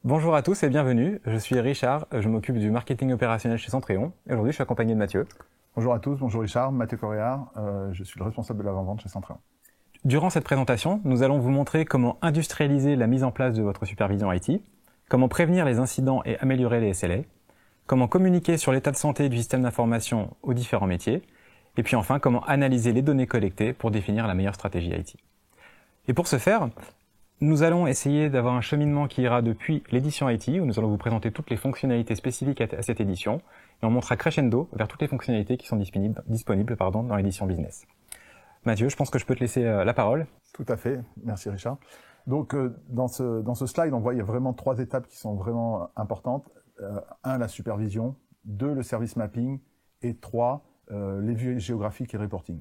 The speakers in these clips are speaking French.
Bonjour à tous et bienvenue, je suis Richard, je m'occupe du marketing opérationnel chez Centréon et aujourd'hui je suis accompagné de Mathieu. Bonjour à tous, bonjour Richard, Mathieu Correa, je suis le responsable de l'avant-vente chez Centréon. Durant cette présentation, nous allons vous montrer comment industrialiser la mise en place de votre supervision IT, comment prévenir les incidents et améliorer les SLA, comment communiquer sur l'état de santé du système d'information aux différents métiers, et puis enfin comment analyser les données collectées pour définir la meilleure stratégie IT. Et pour ce faire, nous allons essayer d'avoir un cheminement qui ira depuis l'édition IT, où nous allons vous présenter toutes les fonctionnalités spécifiques à cette édition, et on montera crescendo vers toutes les fonctionnalités qui sont disponibles dans l'édition business. Mathieu, je pense que je peux te laisser la parole. Tout à fait, merci Richard. Donc dans ce slide, on voit il y a vraiment 3 étapes qui sont vraiment importantes. 1, la supervision, 2, le service mapping, et 3, les vues géographiques et reporting.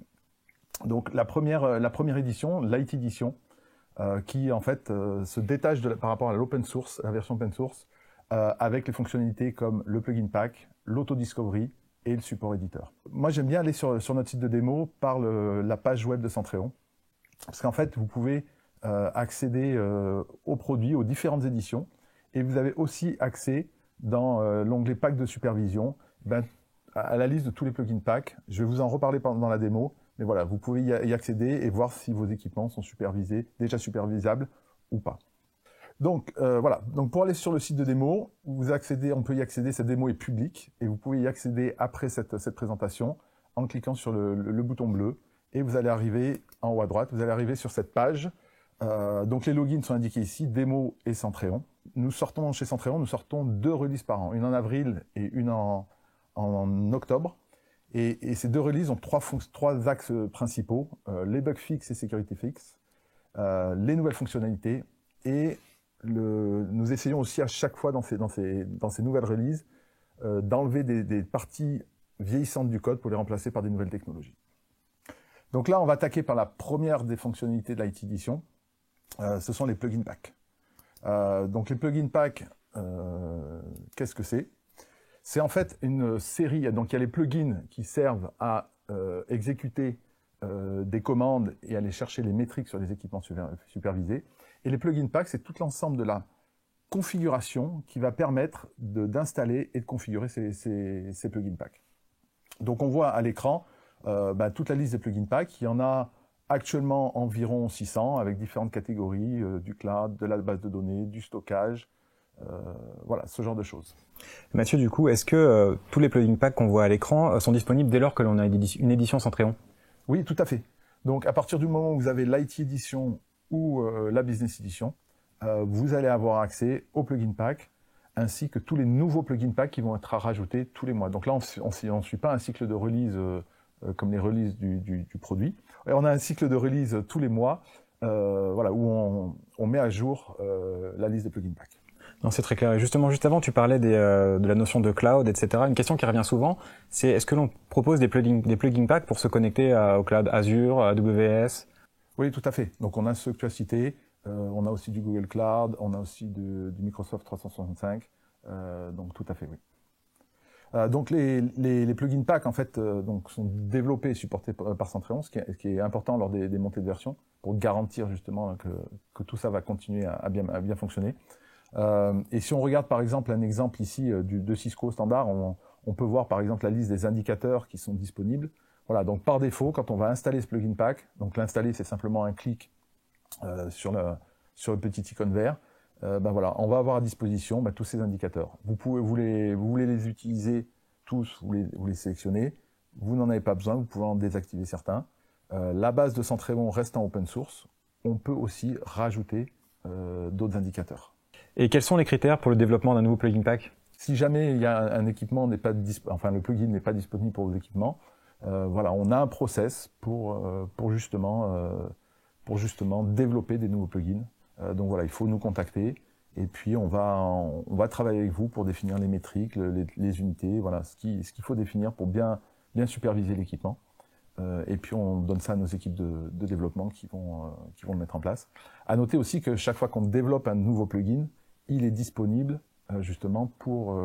Donc la première édition, l'IT édition, qui en fait se détache par rapport à l'open source, la version open source, avec les fonctionnalités comme le plugin pack, l'auto-discovery et le support éditeur. Moi j'aime bien aller sur notre site de démo par la page web de Centréon, parce qu'en fait vous pouvez accéder aux produits, aux différentes éditions, et vous avez aussi accès dans l'onglet pack de supervision, à la liste de tous les plugins pack. Je vais vous en reparler pendant la démo. Mais voilà, vous pouvez y accéder et voir si vos équipements sont déjà supervisables ou pas. Donc voilà, donc pour aller sur le site de démo, on peut y accéder, cette démo est publique, et vous pouvez y accéder après cette présentation en cliquant sur le bouton bleu, et vous allez arriver en haut à droite, vous allez arriver sur cette page. Donc les logins sont indiqués ici, démo et Centréon. Chez Centréon, nous sortons 2 releases par an, une en avril et une en octobre. Et ces 2 releases ont 3 axes principaux, les bugs fixes et sécurité fixe, les nouvelles fonctionnalités, et nous essayons aussi à chaque fois dans ces nouvelles releases d'enlever des parties vieillissantes du code pour les remplacer par des nouvelles technologies. Donc là, on va attaquer par la première des fonctionnalités de l'IT Edition, ce sont les plugin packs. Donc les plugin packs, qu'est-ce que c'est ? C'est en fait une série, donc il y a les plugins qui servent à exécuter des commandes et aller chercher les métriques sur les équipements supervisés. Et les plugin packs, c'est tout l'ensemble de la configuration qui va permettre d'installer et de configurer ces plugin packs. Donc on voit à l'écran toute la liste des plugin packs. Il y en a actuellement environ 600 avec différentes catégories, du cloud, de la base de données, du stockage, voilà, ce genre de choses. Mathieu, du coup, est-ce que tous les plugin packs qu'on voit à l'écran sont disponibles dès lors que l'on a une édition Centréon ? Oui, tout à fait. Donc, à partir du moment où vous avez l'IT Edition ou la Business Edition, vous allez avoir accès aux plugin packs, ainsi que tous les nouveaux plugin packs qui vont être rajoutés tous les mois. Donc là, on ne suit pas un cycle de release comme les releases du produit. Et on a un cycle de release tous les mois, voilà, où on met à jour la liste des plugin packs. Non, c'est très clair. Et justement, juste avant, tu parlais de la notion de cloud, etc. Une question qui revient souvent, c'est est-ce que l'on propose des plugin packs pour se connecter au cloud Azure, AWS ? Oui, tout à fait. Donc on a ceux que tu as cités, on a aussi du Google Cloud, on a aussi du Microsoft 365, donc tout à fait, oui. Donc les plugin packs en fait donc sont développés et supportés par Centréon, ce qui est important lors des montées de version pour garantir justement que tout ça va continuer à bien fonctionner. Et si on regarde par exemple un exemple ici de Cisco standard, on peut voir par exemple la liste des indicateurs qui sont disponibles. Voilà, donc par défaut, quand on va installer ce plugin pack, donc l'installer c'est simplement un clic sur le petit icône vert, voilà, on va avoir à disposition tous ces indicateurs. Vous voulez les utiliser tous, vous les sélectionnez, vous n'en avez pas besoin, vous pouvez en désactiver certains. La base de Centréon reste en open source, on peut aussi rajouter d'autres indicateurs. Et quels sont les critères pour le développement d'un nouveau plugin pack ? Si jamais il y a un équipement le plugin n'est pas disponible pour vos équipements, voilà, on a un process pour justement développer des nouveaux plugins. Donc voilà, il faut nous contacter et puis on va travailler avec vous pour définir les métriques, les unités, voilà, ce qu'il faut définir pour bien superviser l'équipement. Et puis on donne ça à nos équipes de développement qui vont le mettre en place. À noter aussi que chaque fois qu'on développe un nouveau plugin, il est disponible justement pour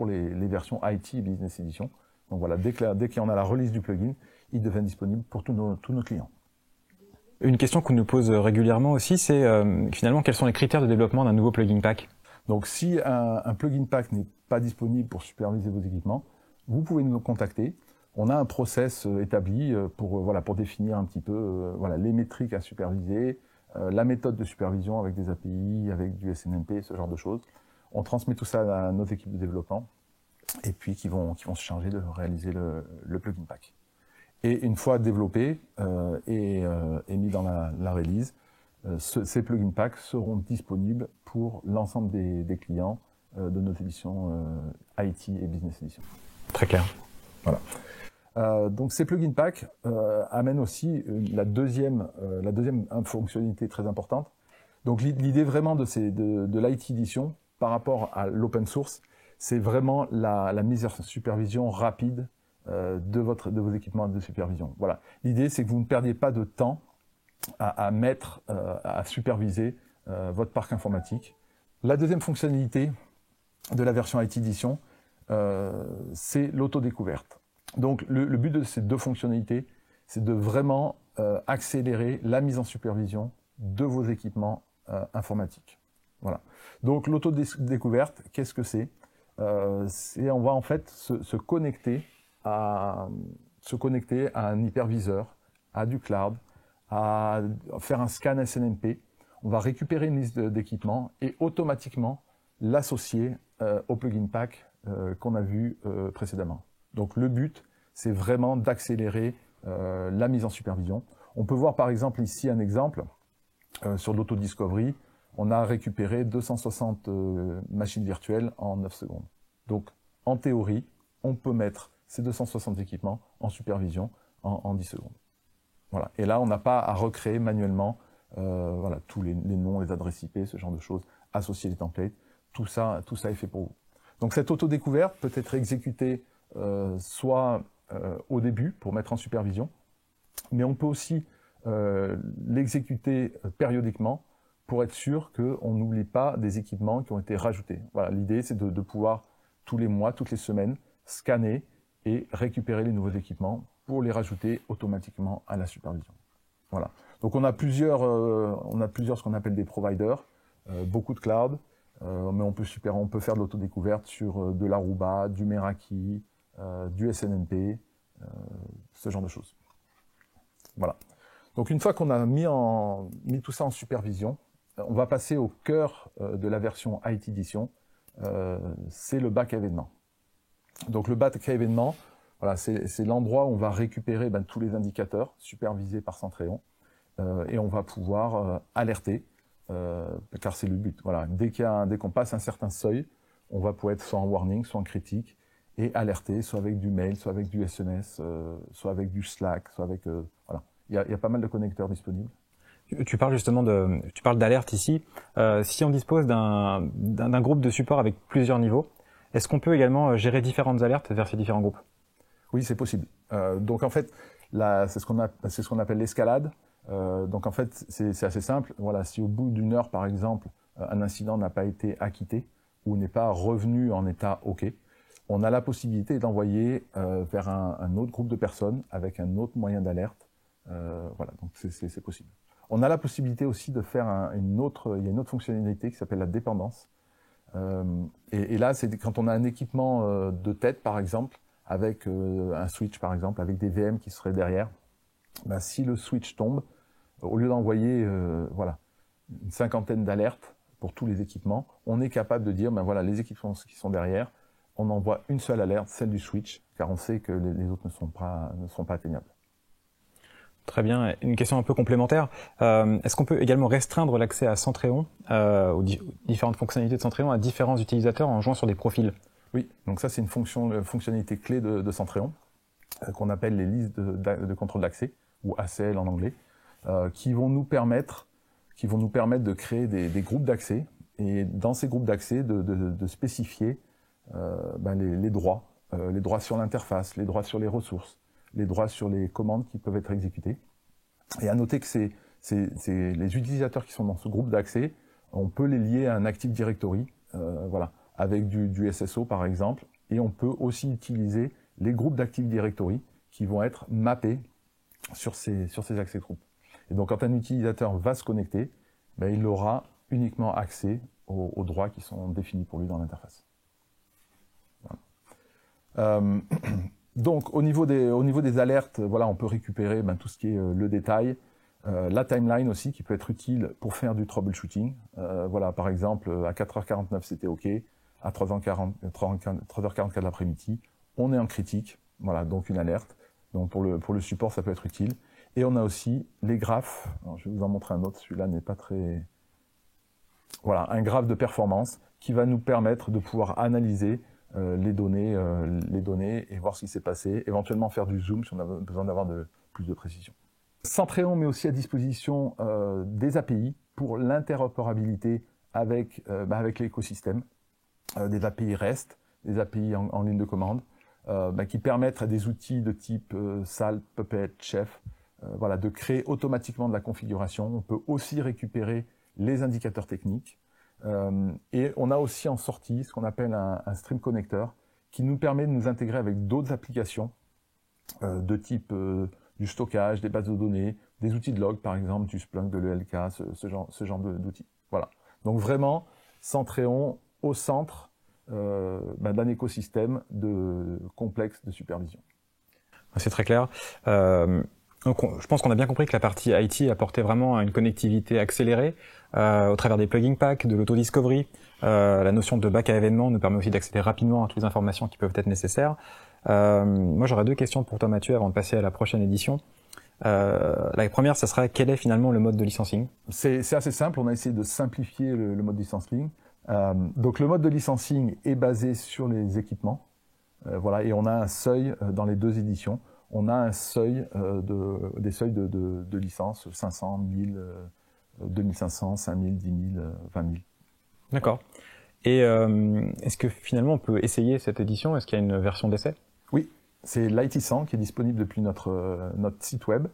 les versions IT et Business Edition. Donc voilà, dès qu'il y en a la release du plugin, il devient disponible pour tous nos clients. Une question qu'on nous pose régulièrement aussi, c'est finalement quels sont les critères de développement d'un nouveau plugin pack ? Donc si un plugin pack n'est pas disponible pour superviser vos équipements, vous pouvez nous contacter. On a un process établi pour définir un petit peu les métriques à superviser, la méthode de supervision avec des API, avec du SNMP, ce genre de choses. On transmet tout ça à nos équipes de développement et puis qui vont se charger de réaliser le plugin pack. Et une fois développé et mis dans la release, ces plugin packs seront disponibles pour l'ensemble des clients de nos éditions IT et Business Edition. Très clair. Voilà. Donc ces plugin packs amènent aussi la deuxième fonctionnalité très importante. Donc l'idée vraiment de l'IT Edition par rapport à l'open source, c'est vraiment la mise en supervision rapide de vos équipements de supervision. Voilà. L'idée, c'est que vous ne perdiez pas de temps à superviser votre parc informatique. La deuxième fonctionnalité de la version IT Edition, c'est l'autodécouverte. Donc le but de ces deux fonctionnalités, c'est de vraiment accélérer la mise en supervision de vos équipements informatiques. Voilà. Donc l'autodécouverte, qu'est-ce que c'est? On va en fait se connecter à un hyperviseur, à du cloud, à faire un scan SNMP. On va récupérer une liste d'équipements et automatiquement l'associer au plugin pack qu'on a vu précédemment. Donc le but, c'est vraiment d'accélérer la mise en supervision. On peut voir par exemple ici un exemple sur l'autodiscovery. On a récupéré 260 machines virtuelles en 9 secondes. Donc en théorie, on peut mettre ces 260 équipements en supervision en 10 secondes. Voilà. Et là, on n'a pas à recréer manuellement tous les noms, les adresses IP, ce genre de choses, associer les templates. Tout ça est fait pour vous. Donc cette autodécouverte peut être exécutée soit au début pour mettre en supervision, mais on peut aussi l'exécuter périodiquement pour être sûr qu'on n'oublie pas des équipements qui ont été rajoutés. Voilà, l'idée, c'est de pouvoir tous les mois, toutes les semaines, scanner et récupérer les nouveaux équipements pour les rajouter automatiquement à la supervision. Voilà. Donc on a plusieurs ce qu'on appelle des providers, beaucoup de cloud, mais on peut faire de l'autodécouverte sur de l'Aruba, du Meraki, du SNMP, ce genre de choses. Voilà. Donc une fois qu'on a mis tout ça en supervision, on va passer au cœur de la version IT Edition, c'est le bac événement. Donc le bac événement, voilà, c'est l'endroit où on va récupérer tous les indicateurs supervisés par Centréon et on va pouvoir alerter, car c'est le but. Voilà, dès qu'on passe un certain seuil, on va pouvoir être soit en warning, soit en critique et alerter, soit avec du mail, soit avec du SMS, soit avec du Slack, soit avec voilà. Il y a pas mal de connecteurs disponibles. Tu parles justement tu parles d'alerte ici. Si on dispose d'un groupe de support avec plusieurs niveaux, est-ce qu'on peut également gérer différentes alertes vers ces différents groupes? Oui, c'est possible. Donc en fait, c'est ce qu'on appelle l'escalade. Donc en fait, c'est assez simple. Voilà, si au bout d'une heure, par exemple, un incident n'a pas été acquitté ou n'est pas revenu en état OK, on a la possibilité d'envoyer vers un autre groupe de personnes avec un autre moyen d'alerte. Voilà, donc c'est possible. On a la possibilité aussi de faire il y a une autre fonctionnalité qui s'appelle la dépendance. Et là, c'est quand on a un équipement de tête, par exemple, avec un switch, par exemple, avec des VM qui seraient derrière, si le switch tombe, au lieu d'envoyer une cinquantaine d'alertes pour tous les équipements, on est capable de dire, les équipements qui sont derrière, on envoie une seule alerte, celle du switch, car on sait que les autres ne sont pas atteignables. Très bien. Une question un peu complémentaire. Est-ce qu'on peut également restreindre l'accès à Centréon, aux différentes fonctionnalités de Centréon à différents utilisateurs en jouant sur des profils? Oui, donc ça c'est une fonctionnalité clé de Centréon, qu'on appelle les listes de contrôle d'accès, ou ACL en anglais, qui vont nous permettre de créer des groupes d'accès, et dans ces groupes d'accès, de spécifier les droits sur l'interface, les droits sur les ressources, les droits sur les commandes qui peuvent être exécutées. Et à noter que c'est les utilisateurs qui sont dans ce groupe d'accès, on peut les lier à un Active Directory, avec du SSO par exemple, et on peut aussi utiliser les groupes d'Active Directory qui vont être mappés sur ces accès groupes. Et donc quand un utilisateur va se connecter, il aura uniquement accès aux droits qui sont définis pour lui dans l'interface. Voilà. Donc, au niveau des alertes, voilà, on peut récupérer tout ce qui est le détail, la timeline aussi, qui peut être utile pour faire du troubleshooting. Voilà, par exemple, à 4h49, c'était OK. À 3h44 de l'après-midi, on est en critique. Voilà, donc une alerte. Donc, pour le support, ça peut être utile. Et on a aussi les graphes. Alors, je vais vous en montrer un autre. Celui-là n'est pas très... Voilà, un graphe de performance qui va nous permettre de pouvoir analyser les données et voir ce qui s'est passé, éventuellement faire du zoom si on a besoin d'avoir plus de précision. Centréon met aussi à disposition des API pour l'interopérabilité avec l'écosystème, des API REST, des API en ligne de commande, qui permettent à des outils de type SAL, Puppet, Chef, voilà, de créer automatiquement de la configuration. On peut aussi récupérer les indicateurs techniques. Et on a aussi en sortie ce qu'on appelle un stream connector qui nous permet de nous intégrer avec d'autres applications de type du stockage, des bases de données, des outils de log par exemple, du Splunk, de l'ELK, ce genre d'outils. Voilà. Donc vraiment, Centréon au centre d'un écosystème complexe de supervision. C'est très clair. Donc, je pense qu'on a bien compris que la partie IT apportait vraiment une connectivité accélérée au travers des plugin packs, de l'autodiscovery. La notion de bac à événements nous permet aussi d'accéder rapidement à toutes les informations qui peuvent être nécessaires. Moi, j'aurais deux questions pour toi, Mathieu, avant de passer à la prochaine édition. La première, ça serait quel est finalement le mode de licensing? C'est assez simple. On a essayé de simplifier le mode de licensing. Donc, le mode de licensing est basé sur les équipements. Voilà, et on a un seuil dans les deux éditions. On a un seuil des seuils de licence, 500, 1000, 2500, 5000, 10 000, 20 000. D'accord. Et est-ce que finalement on peut essayer cette édition? Est-ce qu'il y a une version d'essai? Oui, c'est l'IT100 qui est disponible depuis notre site web,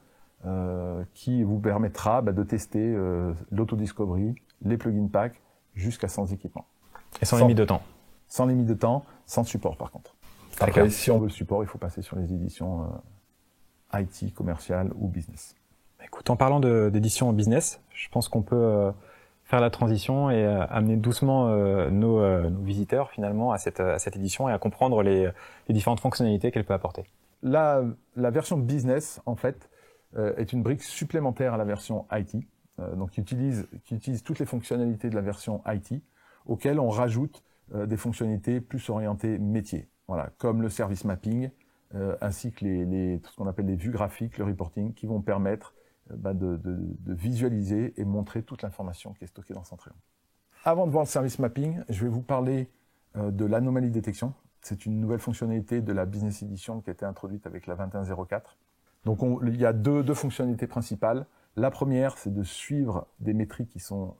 qui vous permettra de tester l'autodiscovery, les plugin packs, jusqu'à 100 équipements. Et sans limite de temps? Sans limite de temps, sans support par contre. Après, si on veut le support, il faut passer sur les éditions IT, commercial ou business. Écoute, en parlant d'édition business, je pense qu'on peut faire la transition et amener doucement nos visiteurs finalement à cette édition et à comprendre les différentes fonctionnalités qu'elle peut apporter. La version business, en fait, est une brique supplémentaire à la version IT, donc qui utilise toutes les fonctionnalités de la version IT, auxquelles on rajoute des fonctionnalités plus orientées métier. Voilà, comme le service mapping, ainsi que tout ce qu'on appelle les vues graphiques, le reporting, qui vont permettre de visualiser et montrer toute l'information qui est stockée dans Centréon. Avant de voir le service mapping, je vais vous parler de l'anomalie détection. C'est une nouvelle fonctionnalité de la Business Edition qui a été introduite avec la 2104. Donc il y a deux fonctionnalités principales. La première, c'est de suivre des métriques qui ont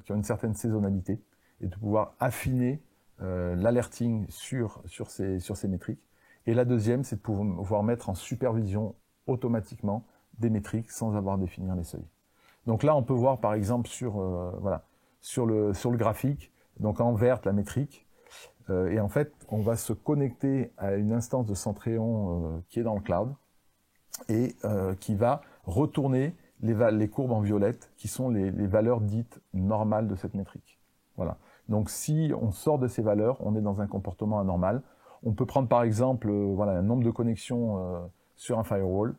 une certaine saisonnalité et de pouvoir affiner l'alerting sur ces métriques. Et la deuxième, c'est de pouvoir mettre en supervision automatiquement des métriques sans avoir à définir les seuils. Donc là, on peut voir par exemple sur le graphique, donc en vert la métrique, et en fait, on va se connecter à une instance de Centréon qui est dans le cloud et qui va retourner les courbes en violette qui sont les valeurs dites normales de cette métrique. Voilà. Donc si on sort de ces valeurs, on est dans un comportement anormal. On peut prendre par exemple un nombre de connexions sur un firewall.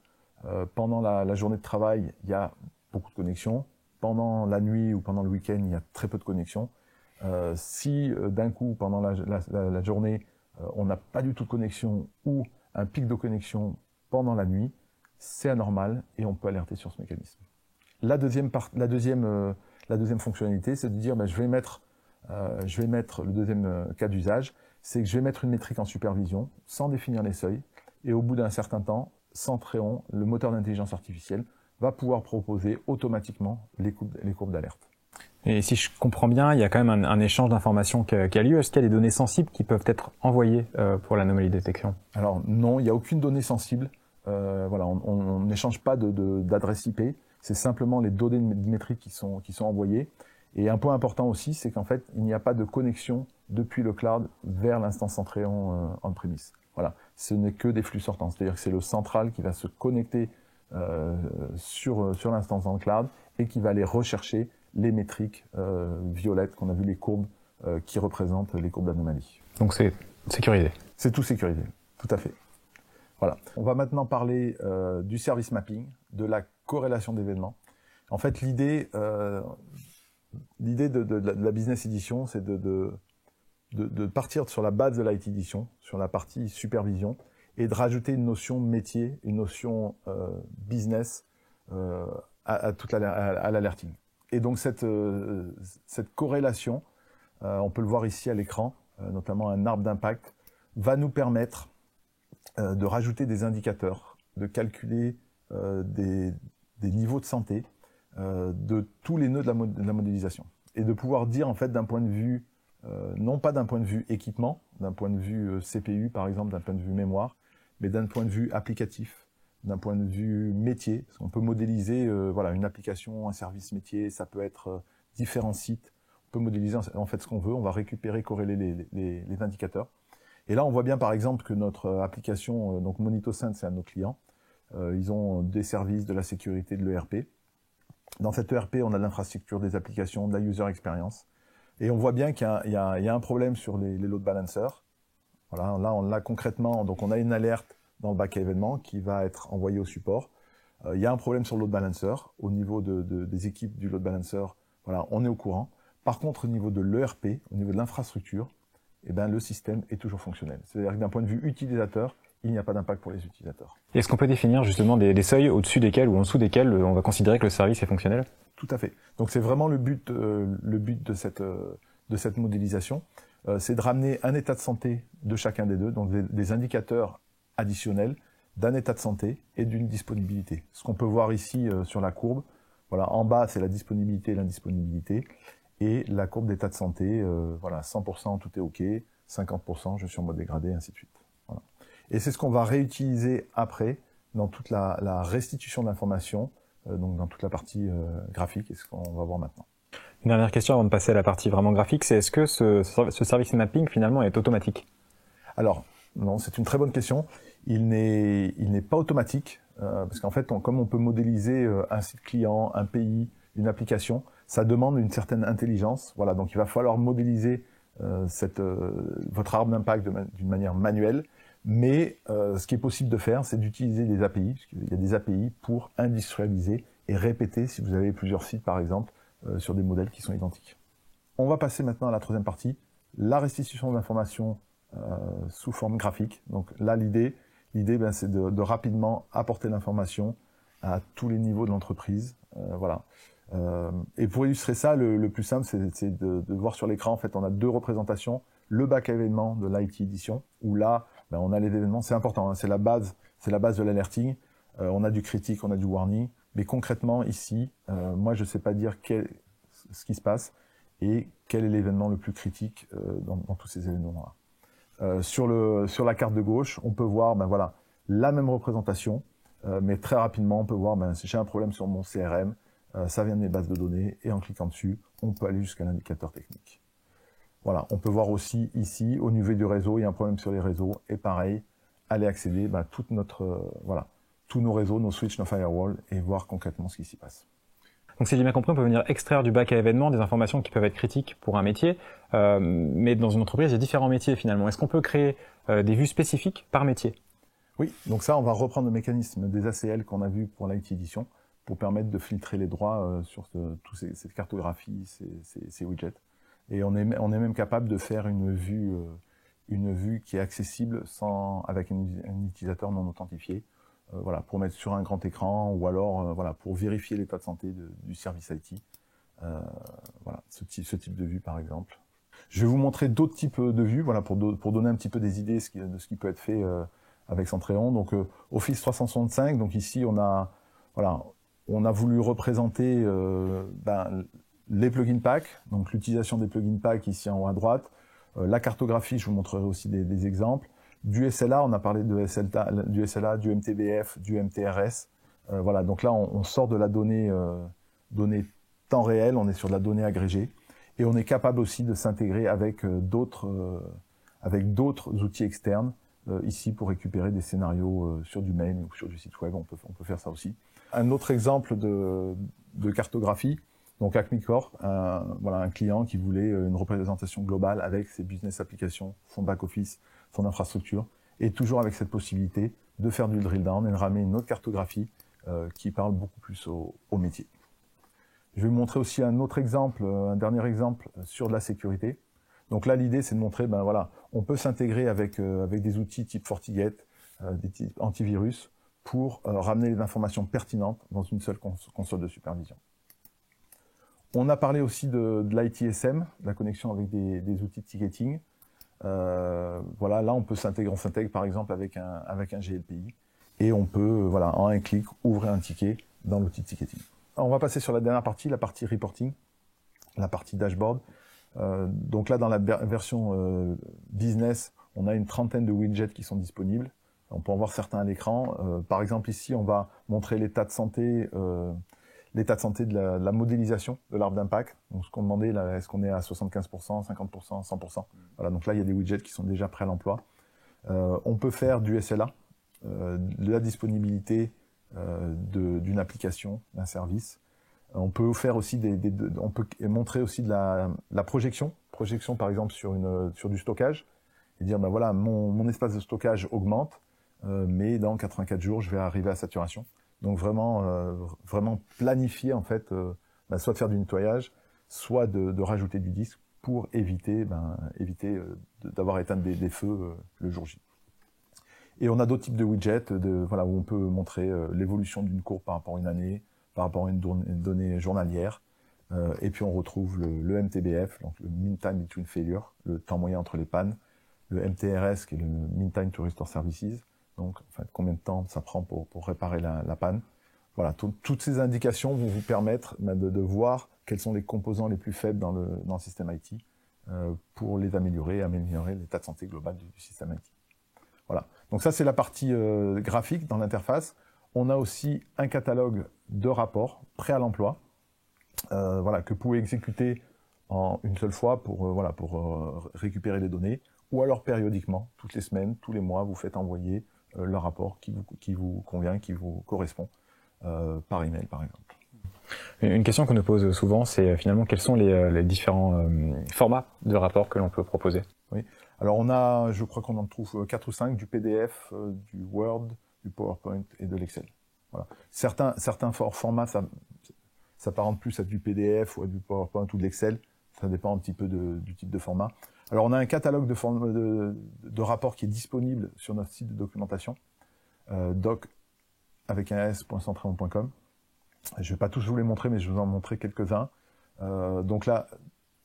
Pendant la journée de travail, il y a beaucoup de connexions. Pendant la nuit ou pendant le week-end, il y a très peu de connexions. Si d'un coup, pendant la journée, on n'a pas du tout de connexion ou un pic de connexion pendant la nuit, c'est anormal et on peut alerter sur ce mécanisme. La deuxième fonctionnalité, c'est de dire je vais mettre le deuxième cas d'usage, c'est que je vais mettre une métrique en supervision sans définir les seuils et au bout d'un certain temps, Centréon, le moteur d'intelligence artificielle, va pouvoir proposer automatiquement les courbes d'alerte. Et si je comprends bien, il y a quand même un échange d'informations qui a lieu. Est-ce qu'il y a des données sensibles qui peuvent être envoyées pour l'anomalie détection? Alors non, il n'y a aucune donnée sensible. On n'échange pas d'adresse IP. C'est simplement les données métriques qui sont envoyées. Et un point important aussi, c'est qu'en fait, il n'y a pas de connexion depuis le cloud vers l'instance Centréon on-premise. Voilà, ce n'est que des flux sortants. C'est-à-dire que c'est le central qui va se connecter sur l'instance dans le cloud et qui va aller rechercher les métriques violettes qu'on a vu, les courbes qui représentent les courbes d'anomalie. Donc c'est sécurisé. C'est tout sécurisé, tout à fait. Voilà. On va maintenant parler du service mapping, de la corrélation d'événements. En fait, l'idée de la business edition, c'est de partir sur la base de l'IT edition, sur la partie supervision, et de rajouter une notion métier, une notion business à l'alerting. Et donc cette corrélation, on peut le voir ici à l'écran, notamment un arbre d'impact, va nous permettre de rajouter des indicateurs, de calculer des niveaux de santé de tous les nœuds de la modélisation. Et de pouvoir dire, en fait, d'un point de vue, non pas d'un point de vue équipement, d'un point de vue CPU, par exemple, d'un point de vue mémoire, mais d'un point de vue applicatif, d'un point de vue métier. Parce qu'on peut modéliser voilà, une application, un service métier, ça peut être différents sites. On peut modéliser en fait ce qu'on veut, on va récupérer, corréler les indicateurs. Et là, on voit bien, par exemple, que notre application, donc MonitoSense, c'est un de nos clients. Ils ont des services, de la sécurité, de l'ERP. Dans cet ERP, on a de l'infrastructure, des applications, de la user experience. Et on voit bien qu'il y a un problème sur les load balancers. Voilà, là, on l'a concrètement. Donc, on a une alerte dans le bac à événements qui va être envoyée au support. Il y a un problème sur le load balancer. Au niveau des équipes du load balancer, voilà, on est au courant. Par contre, au niveau de l'ERP, au niveau de l'infrastructure, eh ben, le système est toujours fonctionnel. C'est-à-dire que d'un point de vue utilisateur, il n'y a pas d'impact pour les utilisateurs. Est-ce qu'on peut définir justement des seuils au-dessus desquels ou en dessous desquels on va considérer que le service est fonctionnel? Tout à fait. Donc c'est vraiment le but de cette modélisation, c'est de ramener un état de santé de chacun des deux, donc des indicateurs additionnels d'un état de santé et d'une disponibilité. Ce qu'on peut voir ici sur la courbe, voilà, en bas c'est la disponibilité et l'indisponibilité, et la courbe d'état de santé, voilà, 100% tout est OK, 50% je suis en mode dégradé, ainsi de suite. Voilà. Et c'est ce qu'on va réutiliser après dans toute la restitution d'informations, donc dans toute la partie graphique, et ce qu'on va voir maintenant. Une dernière question avant de passer à la partie vraiment graphique, c'est est-ce que ce service mapping finalement est automatique? Alors, non, c'est une très bonne question. Il n'est pas automatique, parce qu'en fait, comme on peut modéliser un site client, un pays, une application, ça demande une certaine intelligence. Voilà, donc il va falloir modéliser votre arbre d'impact d'une manière manuelle. Mais ce qui est possible de faire, c'est d'utiliser des API, parce qu'il y a des API pour industrialiser et répéter si vous avez plusieurs sites, par exemple, sur des modèles qui sont identiques. On va passer maintenant à la troisième partie, la restitution d'informations sous forme graphique. Donc là, l'idée ben, c'est de rapidement apporter l'information à tous les niveaux de l'entreprise. Voilà. Et pour illustrer ça, le plus simple, c'est de voir sur l'écran, en fait, on a deux représentations. Le bac à événements de l'IT Edition, où là, ben, on a les événements, c'est important, hein, c'est la base de l'alerting. On a du critique, on a du warning, mais concrètement, ici, moi, je ne sais pas dire ce qui se passe et quel est l'événement le plus critique dans tous ces événements-là. Sur la carte de gauche, on peut voir, ben voilà, la même représentation, mais très rapidement, on peut voir, ben, si j'ai un problème sur mon CRM, ça vient de mes bases de données, et en cliquant dessus, on peut aller jusqu'à l'indicateur technique. Voilà, on peut voir aussi ici, au niveau du réseau, il y a un problème sur les réseaux, et pareil, aller accéder à tous nos réseaux, nos switches, nos firewalls, et voir concrètement ce qui s'y passe. Donc si j'ai bien compris, on peut venir extraire du bac à événements des informations qui peuvent être critiques pour un métier, mais dans une entreprise, il y a différents métiers finalement. Est-ce qu'on peut créer des vues spécifiques par métier? Oui, donc ça, on va reprendre le mécanisme des ACL qu'on a vu pour l'IT Edition, pour permettre de filtrer les droits sur toutes ces cartographies, ces widgets. Et on est même capable de faire une vue qui est accessible avec un utilisateur non authentifié, voilà, pour mettre sur un grand écran, ou alors voilà, pour vérifier l'état de santé du service IT. Voilà, ce type de vue par exemple. Je vais vous montrer d'autres types de vues, voilà, pour donner un petit peu des idées de ce qui peut être fait avec Centréon. Donc Office 365, donc ici on a voulu représenter les plugin packs, donc l'utilisation des plugin packs ici en haut à droite, la cartographie, je vous montrerai aussi des exemples, du SLA, on a parlé du SLA, du MTBF, du MTRS, voilà, donc là on sort de la donnée temps réel, on est sur de la donnée agrégée, et on est capable aussi de s'intégrer avec d'autres outils externes, ici pour récupérer des scénarios sur du mail ou sur du site web, on peut faire ça aussi. Un autre exemple de cartographie, Donc Acmicore, voilà, un client qui voulait une représentation globale avec ses business applications, son back-office, son infrastructure, et toujours avec cette possibilité de faire du drill down et de ramener une autre cartographie qui parle beaucoup plus au métier. Je vais vous montrer aussi un autre exemple, un dernier exemple sur de la sécurité. Donc là, l'idée, c'est de montrer, ben voilà, on peut s'intégrer avec des outils type FortiGate, des types antivirus, pour ramener les informations pertinentes dans une seule console de supervision. On a parlé aussi de l'ITSM, de la connexion avec des outils de ticketing. Voilà, là, on s'intègre par exemple avec un GLPI, et on peut, voilà, en un clic, ouvrir un ticket dans l'outil de ticketing. On va passer sur la dernière partie, la partie reporting, la partie dashboard. Donc là, dans la version business, on a une trentaine de widgets qui sont disponibles. On peut en voir certains à l'écran. Par exemple, ici, on va montrer l'état de santé de la modélisation de l'arbre d'impact. Donc, ce qu'on demandait, là, est-ce qu'on est à 75%, 50%, 100%? Voilà, donc là, il y a des widgets qui sont déjà prêts à l'emploi. On peut faire du SLA, de la disponibilité d'une application, d'un service. On peut faire aussi on peut montrer aussi de la projection par exemple sur du stockage, et dire ben voilà, mon espace de stockage augmente, mais dans 84 jours je vais arriver à saturation. Donc vraiment planifier en fait, soit de faire du nettoyage, soit de rajouter du disque pour éviter d'avoir éteint des feux le jour J. Et on a d'autres types de widgets où on peut montrer l'évolution d'une courbe par rapport à une année, par rapport à une donnée journalière. Et puis on retrouve le MTBF, donc le Mean Time Between Failure, le temps moyen entre les pannes, le MTRS qui est le Mean Time to Restore Services, donc en fait, combien de temps ça prend pour réparer la panne. Voilà, toutes ces indications vont vous permettre de voir quels sont les composants les plus faibles dans le système IT pour les améliorer l'état de santé global du système IT. Voilà. Donc ça, c'est la partie graphique dans l'interface. On a aussi un catalogue de rapports prêts à l'emploi, voilà, que vous pouvez exécuter en une seule fois pour récupérer les données, ou alors périodiquement, toutes les semaines, tous les mois, vous faites envoyer le rapport qui vous convient, qui vous correspond, par email par exemple. Une question qu'on nous pose souvent, c'est finalement quels sont les différents formats de rapports que l'on peut proposer? Oui. Alors je crois qu'on en trouve 4 ou 5, du PDF, du Word, du PowerPoint et de l'Excel. Voilà. Certains formats s'apparentent plus à du PDF ou à du PowerPoint ou de l'Excel. Ça dépend un petit peu du type de format. Alors on a un catalogue de rapports qui est disponible sur notre site de documentation, doc avec un s.centreon.com. Je ne vais pas tous vous les montrer, mais je vais vous en montrer quelques-uns. Donc là,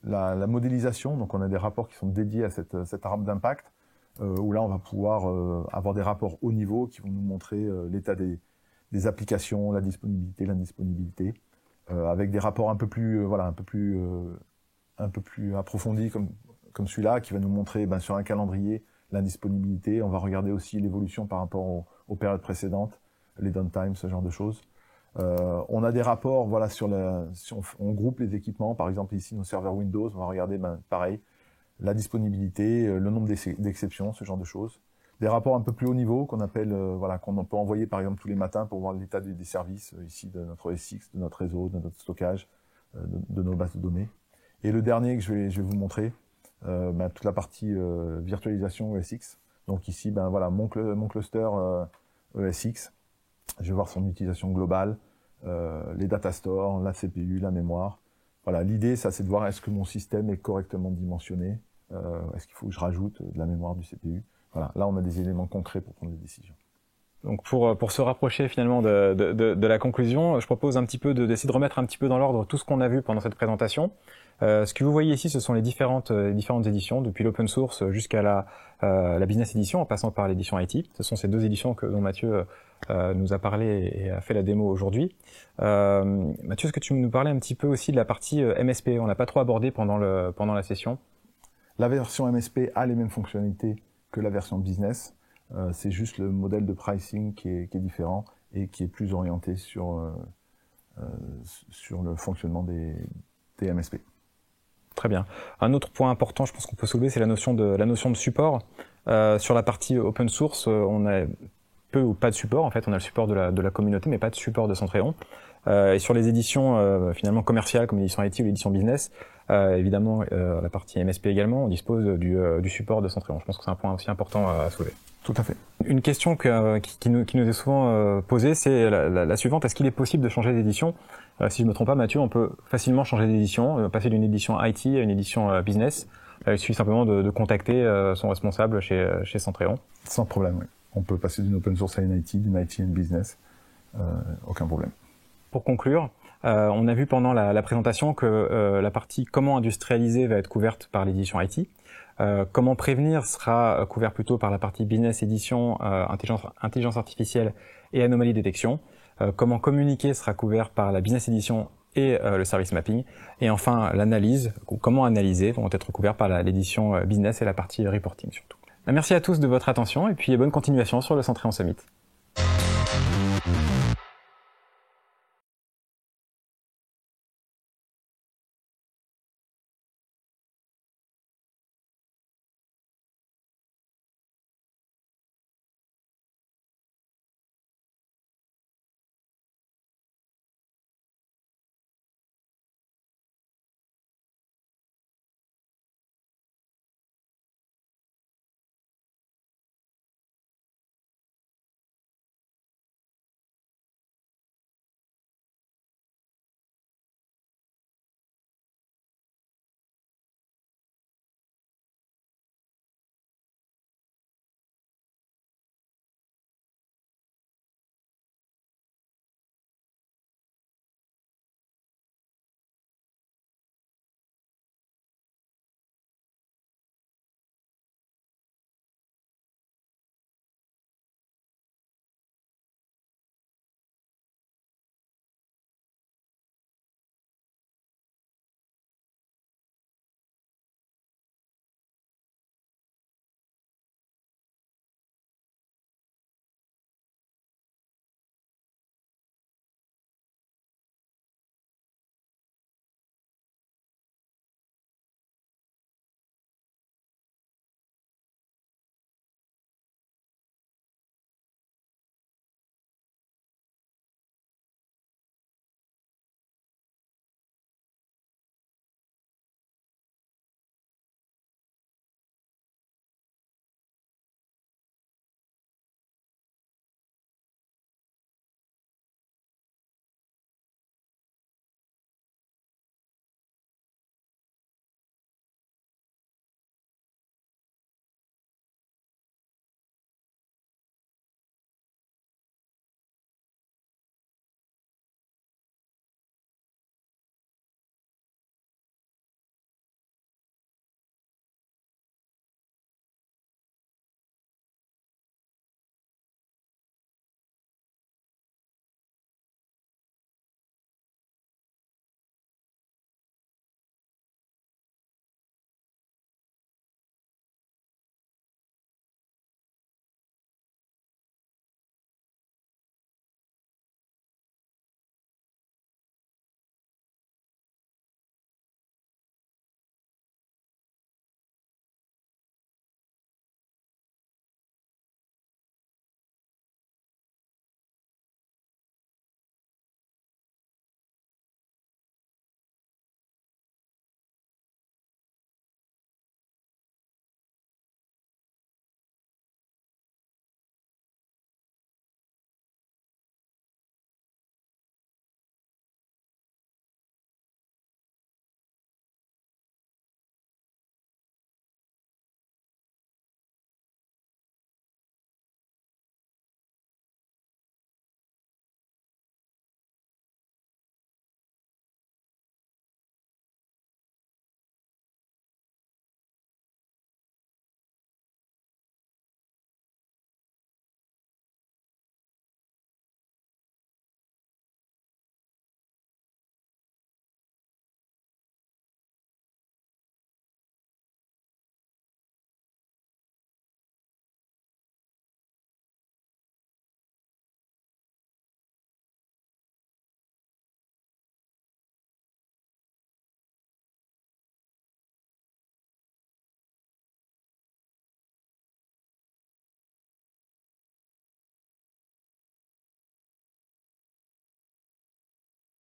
la modélisation, donc on a des rapports qui sont dédiés à cet arbre d'impact, où là on va pouvoir avoir des rapports haut niveau qui vont nous montrer l'état des applications, la disponibilité, l'indisponibilité, avec des rapports un peu plus approfondis comme celui-là, qui va nous montrer sur un calendrier l'indisponibilité. On va regarder aussi l'évolution par rapport aux périodes précédentes, les downtime, ce genre de choses. On a des rapports, voilà, si on groupe les équipements, par exemple ici nos serveurs Windows, on va regarder pareil, la disponibilité, le nombre d'exceptions, ce genre de choses. Des rapports un peu plus haut niveau qu'on appelle, qu'on peut envoyer par exemple tous les matins pour voir l'état des services ici de notre SX, de notre réseau, de notre stockage, de nos bases de données. Et le dernier que je vais vous montrer, toute la partie virtualisation ESX. Donc ici, mon cluster ESX. Je vais voir son utilisation globale, les data stores, la CPU, la mémoire. Voilà, l'idée, ça, c'est de voir est-ce que mon système est correctement dimensionné, est-ce qu'il faut que je rajoute de la mémoire du CPU. Voilà, là, on a des éléments concrets pour prendre des décisions. Donc pour se rapprocher finalement de la conclusion, je propose un petit peu d'essayer de remettre un petit peu dans l'ordre tout ce qu'on a vu pendant cette présentation. Ce que vous voyez ici, ce sont les différentes éditions, depuis l'open source jusqu'à la business edition, en passant par l'édition IT. Ce sont ces deux éditions dont Mathieu nous a parlé et a fait la démo aujourd'hui. Mathieu, est-ce que tu nous parlais un petit peu aussi de la partie MSP? On n'a pas trop abordé pendant la session. La version MSP a les mêmes fonctionnalités que la version business. C'est juste le modèle de pricing qui est différent et qui est plus orienté sur le fonctionnement des MSP. Très bien. Un autre point important, je pense qu'on peut soulever, c'est la notion de support. Sur la partie open source, on a peu ou pas de support. En fait, on a le support de la communauté, mais pas de support de Centreon. Et sur les éditions finalement commerciales comme l'édition IT ou l'édition business, évidemment la partie MSP également, on dispose du support de Centréon. Je pense que c'est un point aussi important à soulever. Tout à fait. Une question qui nous est souvent posée, c'est la suivante. Est-ce qu'il est possible de changer d'édition? Si je me trompe pas, Mathieu, on peut facilement changer d'édition, passer d'une édition IT à une édition business. Il suffit simplement de contacter son responsable chez Centréon. Sans problème, oui. On peut passer d'une open source à une IT, d'une IT à une business. Aucun problème. Pour conclure, on a vu pendant la présentation que la partie comment industrialiser va être couverte par l'édition IT. Comment prévenir sera couvert plutôt par la partie business édition, intelligence artificielle et anomalie détection. Comment communiquer sera couvert par la business édition et le service mapping. Et enfin, l'analyse, ou comment analyser, vont être couverts par l'édition business et la partie reporting surtout. Merci à tous de votre attention et puis bonne continuation sur le Centréon Summit.